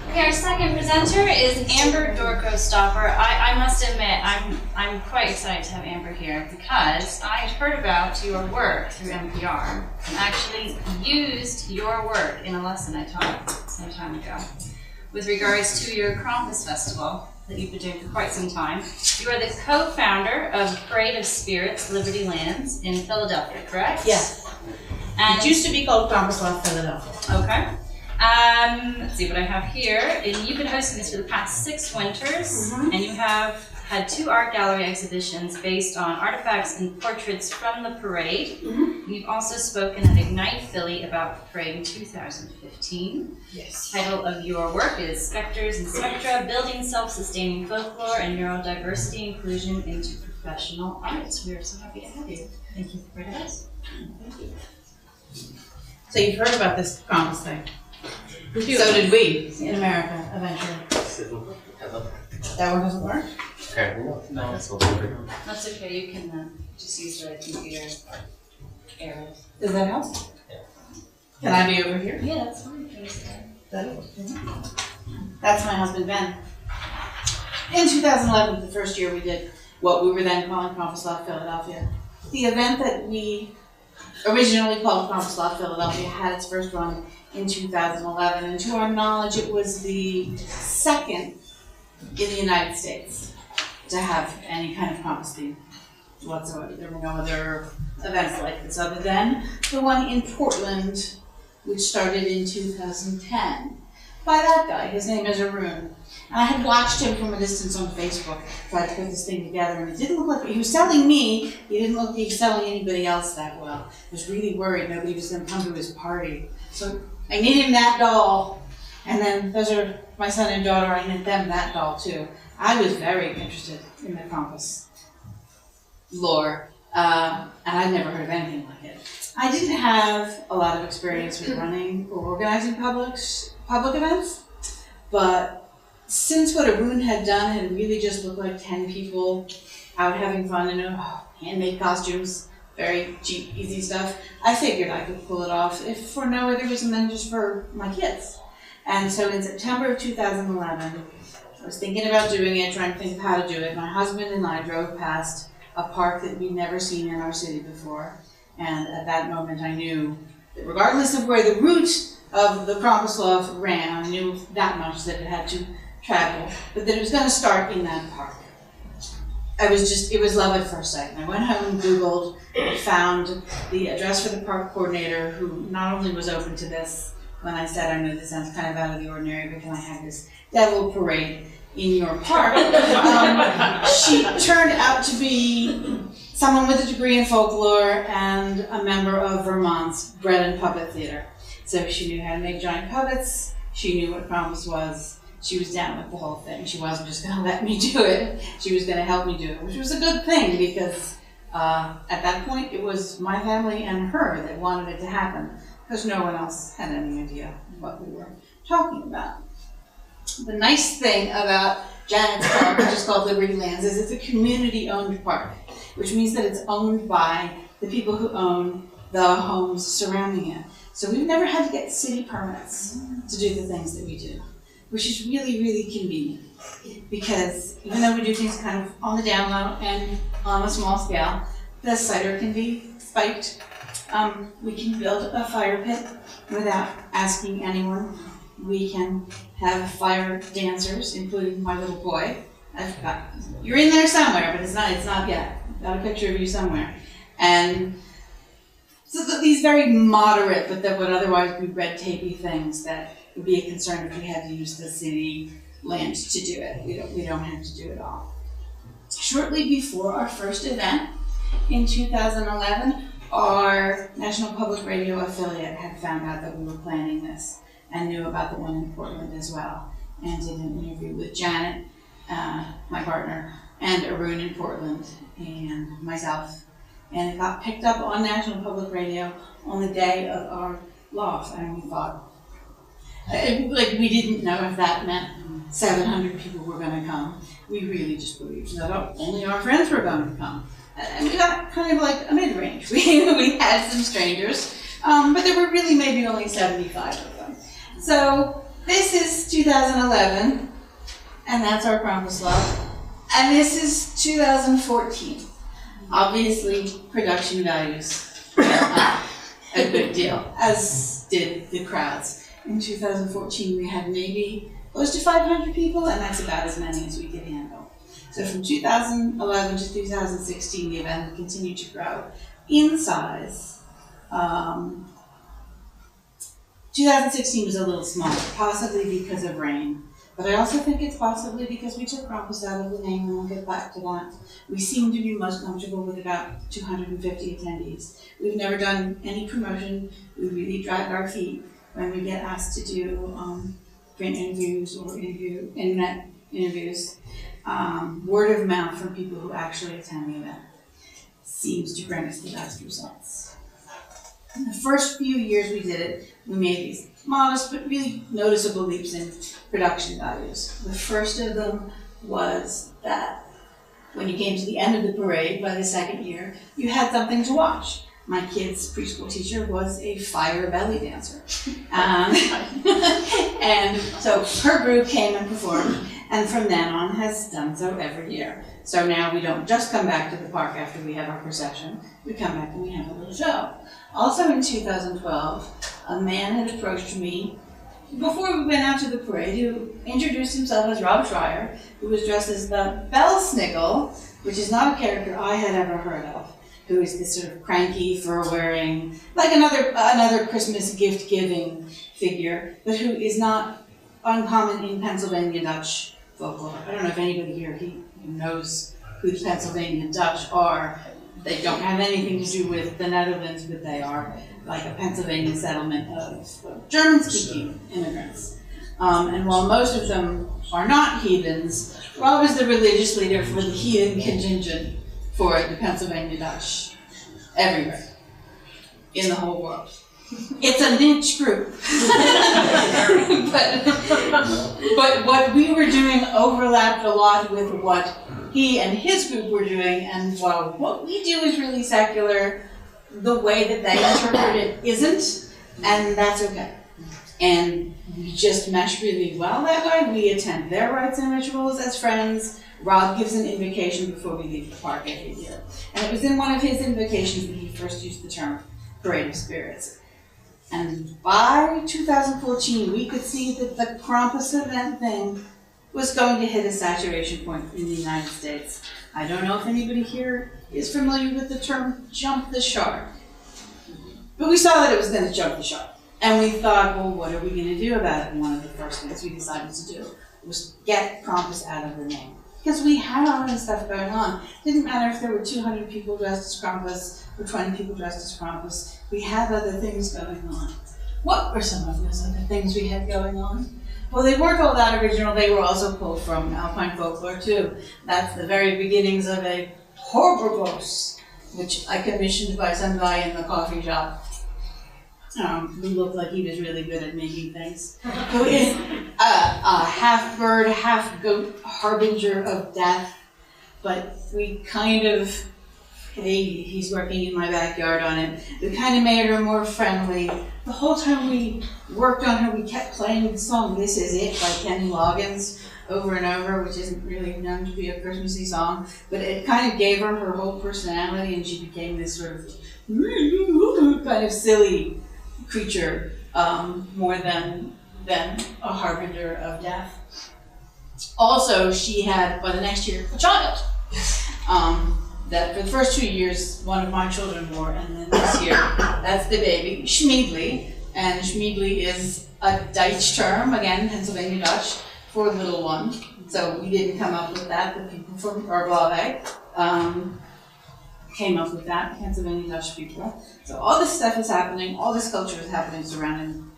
Okay, our second presenter is Amber Dorko Stopper. I must admit, I'm quite excited to have Amber here because I had heard about your work through NPR and actually used your work in a lesson I taught some time ago with regards to your Krampus festival that you've been doing for quite some time. You are the co-founder of Parade of Spirits Liberty Lands in Philadelphia, correct? Yes. And it used to be called Krampuslauf Philadelphia. Okay. Let's see what I have here. And you've been hosting this for the past 6 winters, and you have had 2 art gallery exhibitions based on artifacts and portraits from the parade. And you've also spoken at Ignite Philly about the parade in 2015. Yes. The title of your work is Spectres and Spectra, Building Self-Sustaining Folklore and Neurodiversity Inclusion into Professional Arts. We are so happy to have you. Thank you for joining us. Thank you. So you've heard about this Krampus thing. So did we in America eventually. That one doesn't work? Okay. No, that's okay. That's okay, you can just use the computer arrows. Does that help? Yeah. Can I be over here? Yeah, that's fine. That's my husband Ben. In 2011, the first year we did what we were then calling Krampuslauf Philadelphia. The event that we originally called Krampuslauf Philadelphia had its first run in 2011, and to our knowledge it was the second in the United States to have any kind of Krampus theme whatsoever. There were no other events like this other than the one in Portland, which started in 2010 by that guy. His name is Arun. And I had watched him from a distance on Facebook try to put this thing together, and it didn't look like he was selling me. He didn't look like he was selling anybody else that well. I was really worried nobody was going to come to his party. So I knit him that doll, and then those are my son and daughter. I knit them that doll too. I was very interested in the Krampus lore, and I'd never heard of anything like it. I didn't have a lot of experience with running or organizing public events, but since what Arun had done had really just looked like 10 people out having fun in handmade costumes, very cheap, easy stuff, I figured I could pull it off, if for no other reason than just for my kids. And so in September of 2011, I was thinking about doing it, trying to think of how to do it. My husband and I drove past a park that we'd never seen in our city before. And at that moment I knew that regardless of where the route of the Krampuslauf ran, I knew that much that it had to travel, but that it was going to start in that park. It was love at first sight. And I went home and Googled, found the address for the park coordinator, who not only was open to this when I said, I know this sounds kind of out of the ordinary, but can I have this devil parade in your park? She turned out to be someone with a degree in folklore and a member of Vermont's Bread and Puppet Theater. So she knew how to make giant puppets, she knew what Krampus was. She was down with the whole thing. She wasn't just going to let me do it. She was going to help me do it, which was a good thing because at that point it was my family and her that wanted it to happen because no one else had any idea what we were talking about. The nice thing about Janet's park, which is called Liberty Lands, is it's a community-owned park, which means that it's owned by the people who own the homes surrounding it. So we've never had to get city permits to do the things that we do, which is really, really convenient because even though we do things kind of on the down low and on a small scale, the cider can be spiked. We can build a fire pit without asking anyone. We can have fire dancers, including my little boy. You're in there somewhere, but it's not yet. Got a picture of you somewhere. And so these very moderate, but that would otherwise be red tapey things that would be a concern if we had to use the city land to do it. We don't have to do it all. Shortly before our first event in 2011, our National Public Radio affiliate had found out that we were planning this and knew about the one in Portland as well, and did an interview with Janet, my partner, and Arun in Portland, and myself. And it got picked up on National Public Radio on the day of our loft, and we thought, we didn't know if that meant 700 people were going to come. We really just believed that only our friends were going to come. And we got kind of like a mid-range. We had some strangers, but there were really maybe only 75 of them. So This is 2011, and that's our Krampuslauf. And this is 2014. Obviously, production values went up a good deal, as did the crowds. In 2014, we had maybe close to 500 people, and that's about as many as we could handle. So from 2011 to 2016, the event continued to grow in size. 2016 was a little smaller, possibly because of rain. But I also think it's possibly because we took Krampus out of the name, and we'll get back to that. We seem to be most comfortable with about 250 attendees. We've never done any promotion. We really drag our feet when we get asked to do print interviews or internet interviews. Word of mouth from people who actually attend the event seems to bring us the best results. In the first few years we did it, we made these modest but really noticeable leaps in production values. The first of them was that when you came to the end of the parade, by the second year, you had something to watch. My kid's preschool teacher was a fire belly dancer. And so her group came and performed, and from then on has done so every year. So now we don't just come back to the park after we have our procession, we come back and we have a little show. Also in 2012, a man had approached me before we went out to the parade who introduced himself as Rob Schreier, who was dressed as the Bellsniggle, which is not a character I had ever heard of, who is this sort of cranky, fur-wearing, like another Christmas gift-giving figure, but who is not uncommon in Pennsylvania Dutch folklore. I don't know if anybody here knows who the Pennsylvania Dutch are. They don't have anything to do with the Netherlands, but they are like a Pennsylvania settlement of German-speaking immigrants. And while most of them are not heathens, Rob is the religious leader for the heathen contingent for the Pennsylvania Dutch everywhere in the whole world. It's a niche group. but what we were doing overlapped a lot with what he and his group were doing, and while what we do is really secular, the way that they interpret it isn't, and that's okay. And we just mesh really well that way. We attend their rites and rituals as friends. Rob gives an invocation before we leave the park every year. And it was in one of his invocations that he first used the term Parade of Spirits. And by 2014, we could see that the Krampus event thing was going to hit a saturation point in the United States. I don't know if anybody here is familiar with the term jump the shark. But we saw that it was going to jump the shark. And we thought, well, what are we going to do about it? And one of the first things we decided to do was get Krampus out of the name. Because we had all this stuff going on. It didn't matter if there were 200 people dressed as Krampus or 20 people dressed as Krampus. We had other things going on. What were some of those other things we had going on? Well, they weren't all that original. They were also pulled from Alpine folklore, too. That's the very beginnings of a Horbos, which I commissioned by some guy in the coffee shop. Who looked like he was really good at making things. Who is a half-bird, half-goat harbinger of death. But we kind of, he's working in my backyard on it, we kind of made her more friendly. The whole time we worked on her, we kept playing the song This Is It by Kenny Loggins over and over, which isn't really known to be a Christmassy song, but it kind of gave her whole personality, and she became this sort of kind of silly creature, more than a harbinger of death. Also, she had, by the next year, a child. That for the first 2 years, one of my children wore, and then this year, that's the baby, Schmiedli. And Schmiedli is a Dutch term, again, Pennsylvania Dutch, for little one. So we didn't come up with that, the people from Erblave came up with that, Pennsylvania Dutch people. So all this stuff is happening, all this culture is happening surrounding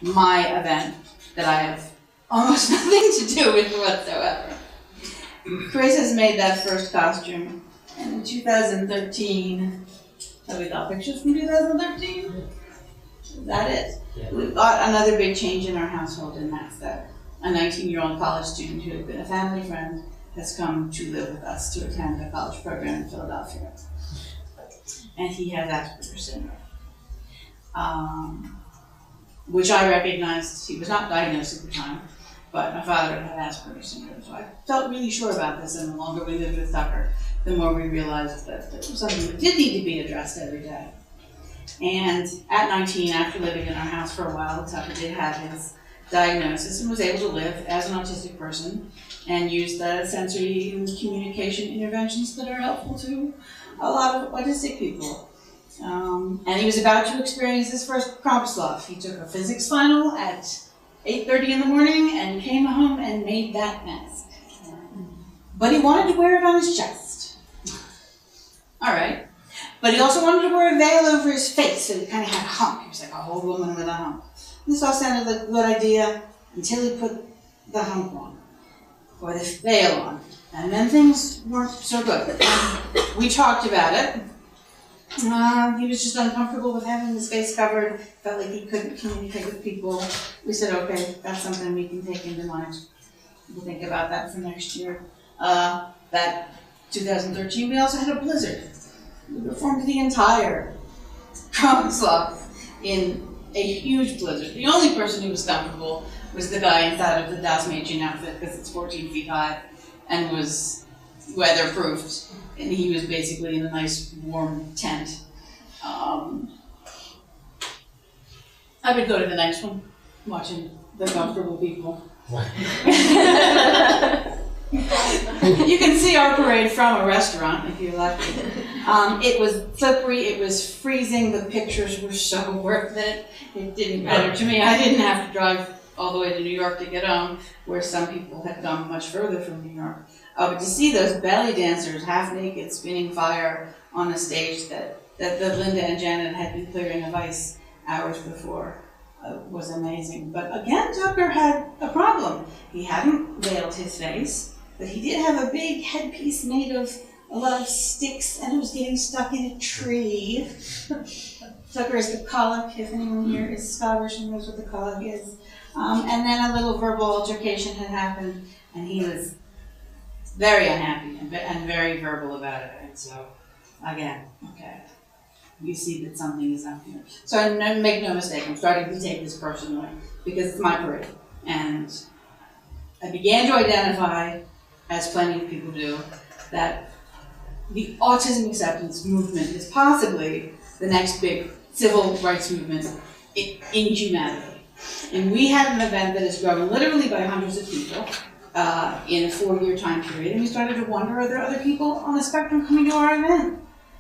my event that I have almost nothing to do with whatsoever. Chris has made that first costume, and in 2013, have we got pictures from 2013? Is that it? Yeah. We've got another big change in our household, and that's that a 19-year-old college student who had been a family friend has come to live with us to attend a college program in Philadelphia. And he has Asperger's syndrome. which I recognized. He was not diagnosed at the time, but my father had Asperger's syndrome, so I felt really sure about this, and the longer we lived with Tucker, the more we realized that it was something that did need to be addressed every day. And at 19, after living in our house for a while, Tucker did have his diagnosis and was able to live as an autistic person and use the sensory and communication interventions that are helpful to a lot of autistic people. And he was about to experience his first Krampuslauf. He took a physics final at 8:30 in the morning and came home and made that mask. But he wanted to wear it on his chest. All right. But he also wanted to wear a veil over his face, so he kind of had a hump. He was like a old woman with a hump. This all sounded like a good idea until he put the hump on, or the veil on. And then things weren't so good. And we talked about it. He was just uncomfortable with having his face covered, felt like he couldn't communicate with people. We said, okay, that's something we can take into mind. We'll think about that for next year. That 2013, we also had a blizzard. We performed the entire Krampuslauf in a huge blizzard. The only person who was comfortable was the guy inside of the Das Mädchen outfit, because it's 14 feet high and was weatherproofed. And he was basically in a nice warm tent. I would go to the next one, watching the comfortable people. You can see our parade from a restaurant if you're lucky. It was slippery, it was freezing, the pictures were so worth it. It didn't matter to me. I didn't have to drive all the way to New York to get home, where some people had gone much further from New York. But to see those belly dancers half naked spinning fire on a stage that Linda and Janet had been clearing of ice hours before was amazing. But again, Tucker had a problem. He hadn't veiled his face, but he did have a big headpiece made of a lot of sticks, and it was getting stuck in a tree. Tucker is the colic, if anyone here is Scottish and knows what the colic is. And then a little verbal altercation had happened, and he was very unhappy and very verbal about it. And so, again, okay, you see that something is up here. So make no mistake, I'm starting to take this personally because it's my parade. And I began to identify, as plenty of people do, that the autism acceptance movement is possibly the next big civil rights movement in humanity. And we had an event that has grown literally by hundreds of people in a 4-year time period, and we started to wonder, are there other people on the spectrum coming to our event?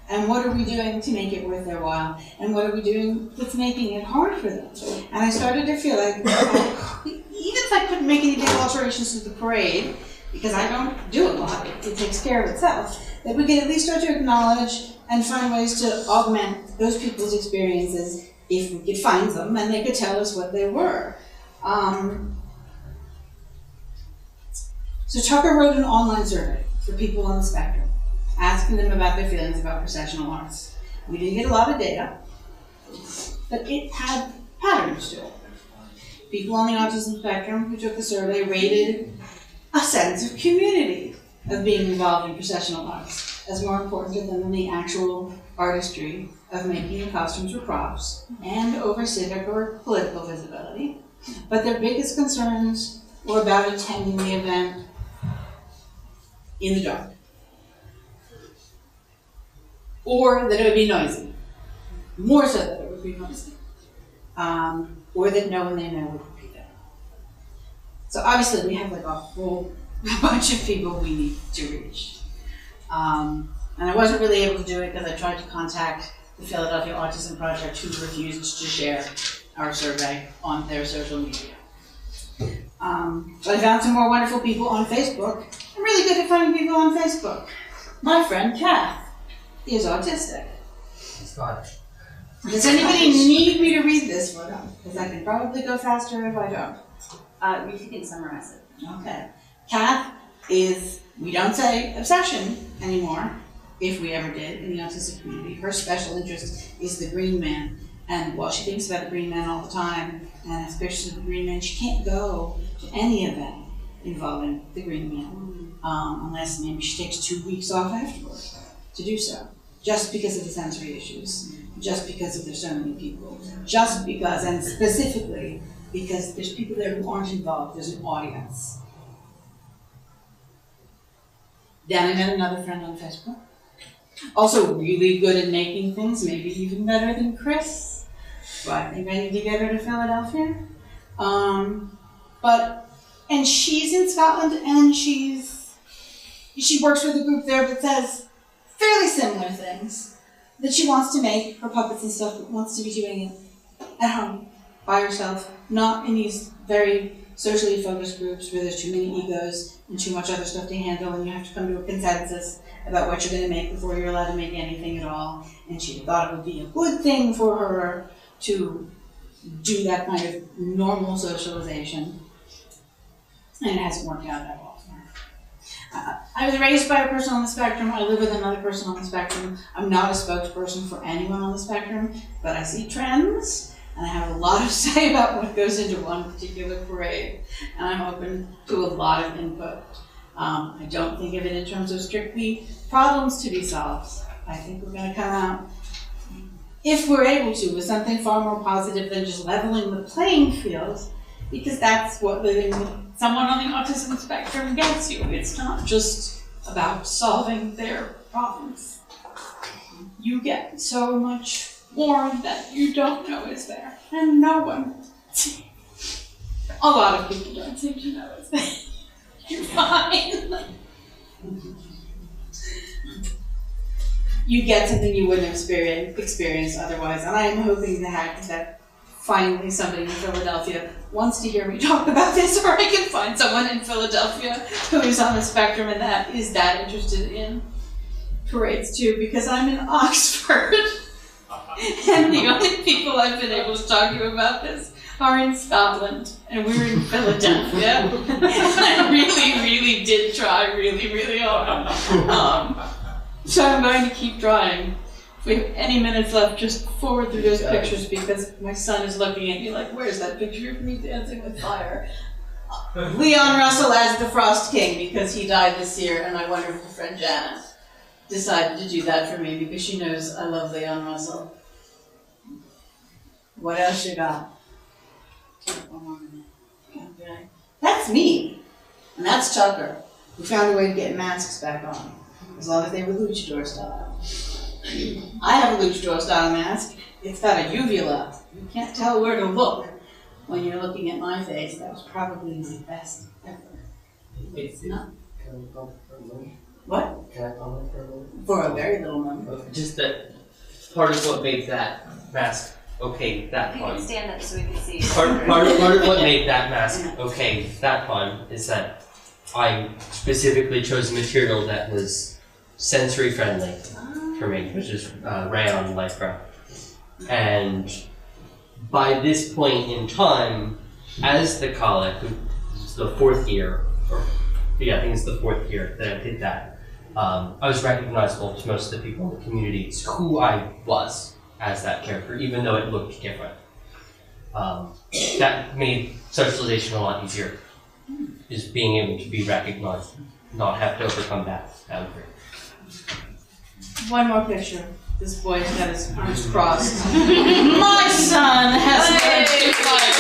And what are we doing to make it worth their while? And what are we doing that's making it hard for them? And I started to feel like, even if I couldn't make any big alterations to the parade, because I don't do a lot, it takes care of itself, that we could at least start to acknowledge and find ways to augment those people's experiences if we could find them, and they could tell us what they were. So Tucker wrote an online survey for people on the spectrum, asking them about their feelings about processional arts. We didn't get a lot of data, but it had patterns to it. People on the autism spectrum who took the survey rated a sense of community of being involved in processional arts as more important to them than the actual artistry of making the costumes or props, and over civic or political visibility. But their biggest concerns were about attending the event in the dark, or that it would be noisy, more so that it would be noisy, or that no one they know would be there. So obviously we have like a whole bunch of people we need to reach. And I wasn't really able to do it because I tried to contact the Philadelphia Autism Project, who refused to share our survey on their social media. But I found some more wonderful people on Facebook. I'm really good at finding people on Facebook. My friend Kath is autistic. Scottish. Does anybody need me to read this for them? Because I can probably go faster if I don't. If you can summarize it. Okay. Kath is, we don't say obsession anymore, if we ever did, in the autistic community. Her special interest is the Green Man. And while she thinks about the Green Man all the time, and has pictures of the Green Man, she can't go to any event involving the Green Man, unless maybe she takes 2 weeks off afterwards to do so, just because of the sensory issues. just because there's so many people. Just because, and specifically because there's people there who aren't involved, there's an audience. Then I met another friend on Facebook. Also really good at making things, maybe even better than Chris. So I think I need to get her to Philadelphia. And she's in Scotland, and she works with a group there that says fairly similar things. That she wants to make her puppets and stuff, but wants to be doing it at home, by herself, not in these very socially focused groups where there's too many egos and too much other stuff to handle, and you have to come to a consensus about what you're going to make before you're allowed to make anything at all. And she thought it would be a good thing for her to do that kind of normal socialization. And it hasn't worked out that well for her. I was raised by a person on the spectrum. I live with another person on the spectrum. I'm not a spokesperson for anyone on the spectrum, but I see trends, and I have a lot to say about what goes into one particular parade, and I'm open to a lot of input. I don't think of it in terms of strictly problems to be solved. I think we're going to come out, if we're able to, with something far more positive than just leveling the playing field, because that's what living with someone on the autism spectrum gets you. It's not just about solving their problems. You get so much more that you don't know is there, and no one, a lot of people don't seem to know is there. You're fine. You get something you wouldn't have experienced otherwise, and I am hoping that finally somebody in Philadelphia wants to hear me talk about this, or I can find someone in Philadelphia who is on the spectrum and that is that interested in parades too, because I'm in Oxford, and the only people I've been able to talk to about this are in Scotland, and we're in Philadelphia. And I really did try really hard. So I'm going to keep trying. If we have any minutes left, just forward through those pictures, because my son is looking at me like, where's that picture of me dancing with fire? Leon Russell as the Frost King, because he died this year, and I wonder if my friend Janet decided to do that for me, because she knows I love Leon Russell. What else you got? Okay. That's me, and that's Tucker, who found a way to get masks back on, as long as they were luchador style. I have a luchador style mask. It's got a uvula. You can't tell where to look when you're looking at my face. That was probably my best ever. It's not. Can I comment for a moment? What? Can I comment for a moment? For a very little moment. Just that part of what made that mask okay that You can time. stand up so we can see you. Part of what made that mask okay that time is that I specifically chose a material that was sensory friendly for me, which is rayon lycra. And by this point in time, as the colic, it's the fourth year, I think it's the fourth year that I did that, I was recognizable to most of the people in the community. It's who I was as that character, even though it looked different. That made socialization a lot easier, is being able to be recognized, not have to overcome that boundary. One more picture. This boy's got his arms crossed. My son has learned to fire.